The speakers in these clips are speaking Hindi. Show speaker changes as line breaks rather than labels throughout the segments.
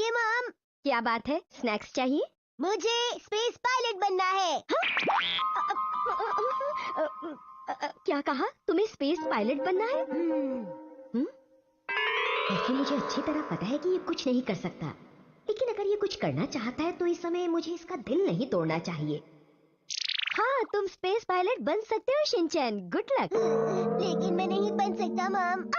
बोलिए मॉम।
क्या बात है, स्नैक्स चाहिए?
मुझे स्पेस पायलट बनना है।
क्या कहा? तुम्हें स्पेस पायलट बनना है? ऐसे मुझे अच्छी तरह पता है कि ये कुछ नहीं कर सकता, लेकिन अगर ये कुछ करना चाहता है तो इस समय मुझे इसका दिल नहीं तोड़ना चाहिए। हाँ, तुम स्पेस पायलट बन सकते हो शिनचैन, गुड लक।
लेकिन मैं नहीं बन सकता मॉम।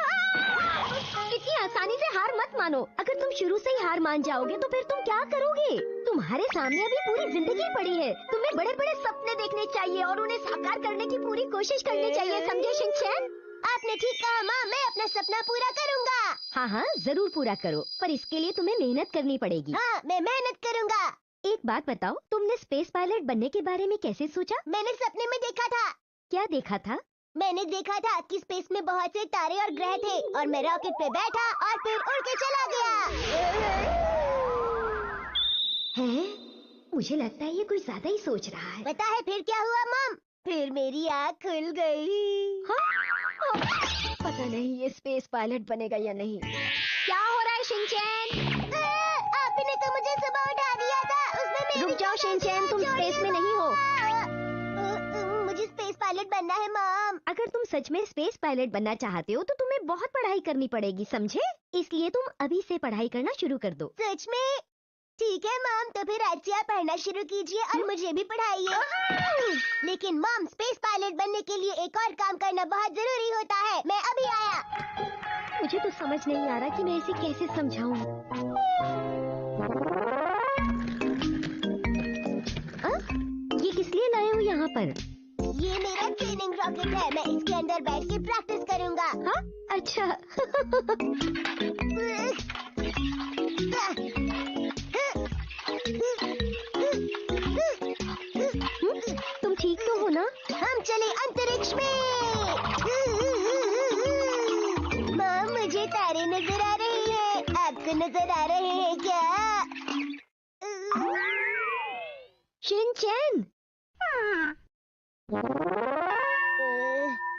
इतनी आसानी से हार मत मानो। अगर तुम शुरू से ही हार मान जाओगे तो फिर तुम क्या करोगे? तुम्हारे सामने अभी पूरी जिंदगी पड़ी है। तुम्हें बड़े बड़े सपने देखने चाहिए और उन्हें साकार करने की पूरी कोशिश करनी चाहिए, समझे शिनचैन?
आपने ठीक कहा मॉम, मैं अपना सपना पूरा करूँगा।
हाँ हाँ, जरूर पूरा करो, पर इसके लिए तुम्हें मेहनत करनी पड़ेगी।
हाँ, मैं मेहनत करूँगा।
एक बात बताओ, तुमने स्पेस पायलट बनने के बारे में कैसे सोचा?
मैंने सपने में देखा था।
क्या देखा था?
मैंने देखा था कि स्पेस में बहुत से तारे और ग्रह थे और मैं रॉकेट पे बैठा और फिर उड़ के चला गया।
है? मुझे लगता है ये कुछ ज्यादा ही सोच रहा है।
पता है फिर क्या हुआ मॉम? फिर मेरी आँख खुल गई।
हाँ? पता नहीं ये स्पेस पायलट बनेगा या नहीं। क्या हो रहा है शिनचैन?
आपने तो मुझे सुबह उठा दिया था, उसमें मेरी
रुक जाओ शिनचैन, तुम स्पेस में नहीं हो।
मुझे स्पेस पायलट बनना है मॉम।
अगर तुम सच में स्पेस पायलट बनना चाहते हो तो तुम्हें बहुत पढ़ाई करनी पड़ेगी, समझे? इसलिए तुम अभी से पढ़ाई करना शुरू कर दो।
सच में? ठीक है मॉम, तो फिर आज से आप पढ़ना शुरू कीजिए और मुझे भी पढ़ाइए। लेकिन मॉम, स्पेस पायलट बनने के लिए एक और काम करना बहुत जरूरी होता है। मैं अभी आया।
मुझे तो समझ नहीं आ रहा कि मैं इसे कैसे समझाऊं। ये किस लिए लाए हो यहाँ पर?
ये मेरा ट्रेनिंग रॉकेट है, मैं इसके अंदर बैठ के प्रैक्टिस करूँगा।
हाँ, अच्छा। तुम ठीक तो हो ना?
हम चले अंतरिक्ष में। माँ, मुझे तारे नजर आ रहे हैं। आपको नजर आ रहे हैं क्या?
शिनचैन,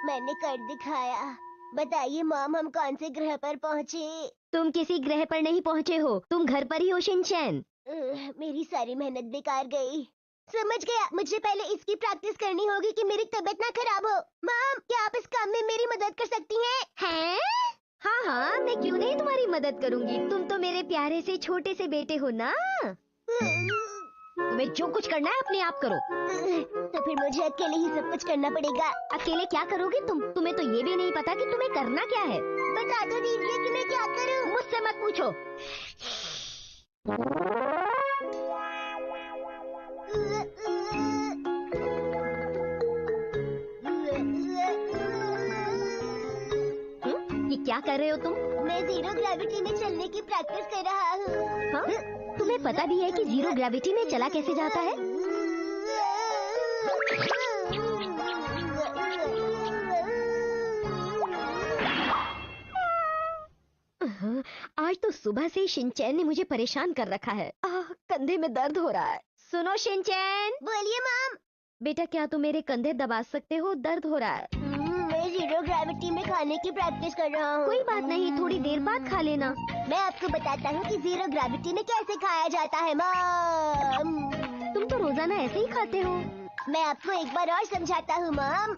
मैंने कर दिखाया। बताइए मॉम, हम कौन से ग्रह पर पहुँचे?
तुम किसी ग्रह पर नहीं पहुँचे हो, तुम घर पर ही हो शिनचैन।
मेरी सारी मेहनत बेकार गई। समझ गया, मुझे पहले इसकी प्रैक्टिस करनी होगी कि मेरी तबीयत ना खराब हो। मॉम, क्या आप इस काम में मेरी मदद कर सकती हैं?
हैं? हाँ हाँ, मैं क्यों नहीं तुम्हारी मदद करूंगी। तुम तो मेरे प्यारे से छोटे से बेटे हो ना। तुम्हें जो कुछ करना है अपने आप करो।
तो फिर मुझे अकेले ही सब कुछ करना पड़ेगा।
अकेले क्या करोगे तुम? तुम्हें तो ये भी नहीं पता कि तुम्हें करना क्या है।
बता तो दीजिए कि मैं क्या करूं।
मुझसे मत पूछो। ये क्या कर रहे हो तुम?
मैं जीरो ग्रेविटी में चलने की प्रैक्टिस कर रहा हूँ।
हाँ? तुम्हें पता भी है कि जीरो ग्रेविटी में चला कैसे जाता है? आज तो सुबह से शिनचैन ने मुझे परेशान कर रखा है। कंधे में दर्द हो रहा है। सुनो शिनचैन।
बोलिए मॉम।
बेटा, क्या तुम मेरे कंधे दबा सकते हो? दर्द हो रहा है।
मैं जीरो ग्रेविटी में खाने की प्रैक्टिस कर रहा हूँ।
कोई बात नहीं, थोड़ी देर बाद खा लेना।
मैं आपको बताता हूँ कि जीरो ग्रेविटी में कैसे खाया जाता है मॉम।
तुम तो रोजाना ऐसे ही खाते हो।
मैं आपको एक बार और समझाता हूँ मॉम।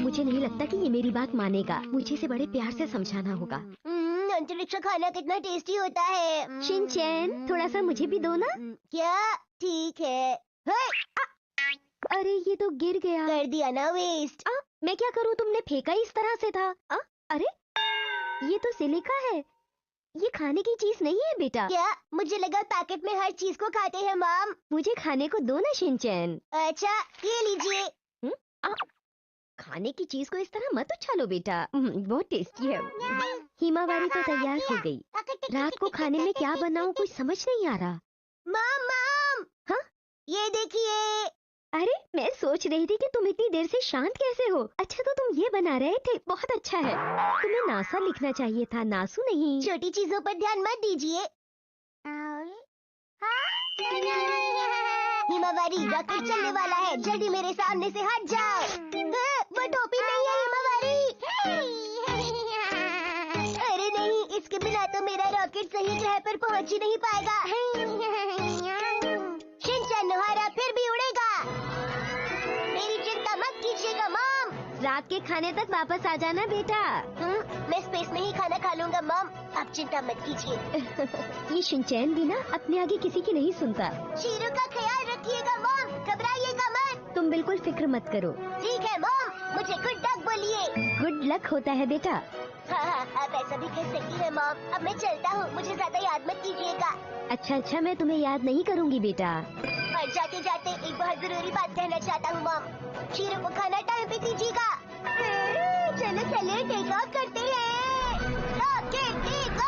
मुझे नहीं लगता कि ये मेरी बात मानेगा। मुझे इसे बड़े प्यार से समझाना होगा।
अंतरिक्ष खाना कितना टेस्टी होता है।
शिनचैन, थोड़ा सा मुझे भी दो ना।
क्या? ठीक है।
अरे ये तो गिर गया।
कर दिया ना वेस्ट।
मैं क्या करूँ, तुमने फेंका इस तरह से था। अरे ये तो सिलिका है, ये खाने की चीज नहीं है बेटा।
क्या? मुझे लगा पैकेट में हर चीज को खाते हैं मॉम।
मुझे खाने को दो ना शिनचैन।
अच्छा, ये लीजिए।
खाने की चीज को इस तरह मत उछालो बेटा, बहुत टेस्टी है। हिमावारी तो तैयार हो गई। रात को खाने में क्या बनाऊं कुछ समझ नहीं आ रहा।
मॉम।
हाँ?
ये देखिए।
अरे मैं सोच रही थी कि तुम इतनी देर से शांत कैसे हो। अच्छा तो तुम ये बना रहे थे, बहुत अच्छा है। तुम्हें नासा लिखना चाहिए था, नासू नहीं।
छोटी चीजों पर ध्यान मत दीजिए। हिमावारी, रॉकेट चलने वाला है, जल्दी मेरे सामने से हट जाओ। वो टोपी नहीं है हिमावारी। रॉकेट सही जगह पर पहुंच ही नहीं पाएगा। शिनचैन नोहारा फिर भी उड़ेगा। मेरी चिंता मत कीजिएगा मॉम।
रात के खाने तक वापस आ जाना बेटा।
मैं स्पेस में ही खाना खा लूंगा मॉम, आप चिंता मत कीजिए।
ये शिनचैन भी ना अपने आगे किसी की नहीं सुनता।
शीरू का ख्याल रखिएगा मॉम, घबराइएगा मत।
तुम बिल्कुल फिक्र मत करो।
ठीक है मॉम, मुझे गुड लक बोलिए।
गुड लक होता है बेटा।
हाँ, आप ऐसा भी कह सकती है मॉम। अब मैं चलता हूँ, मुझे ज्यादा याद मत कीजिएगा।
अच्छा, मैं तुम्हें याद नहीं करूँगी बेटा।
और जाते जाते एक बहुत जरूरी बात कहना चाहता हूँ मॉम। शीरू को खाना टाइम पे दीजिएगा। चलो चलो टेक ऑफ करते हैं। रॉकेट टेक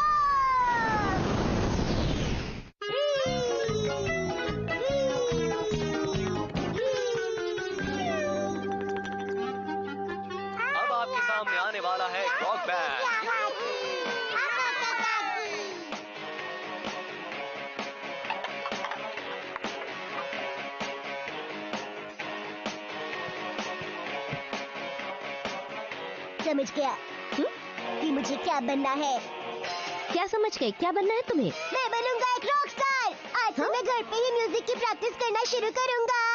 अब आपके सामने आने वाला है रॉक बैंड।
समझ गया कि मुझे क्या बनना है।
क्या समझ गए? क्या बनना है तुम्हें?
मैं बनूंगा एक रॉक स्टार। आज से मैं घर पे ही म्यूजिक की प्रैक्टिस करना शुरू करूंगा।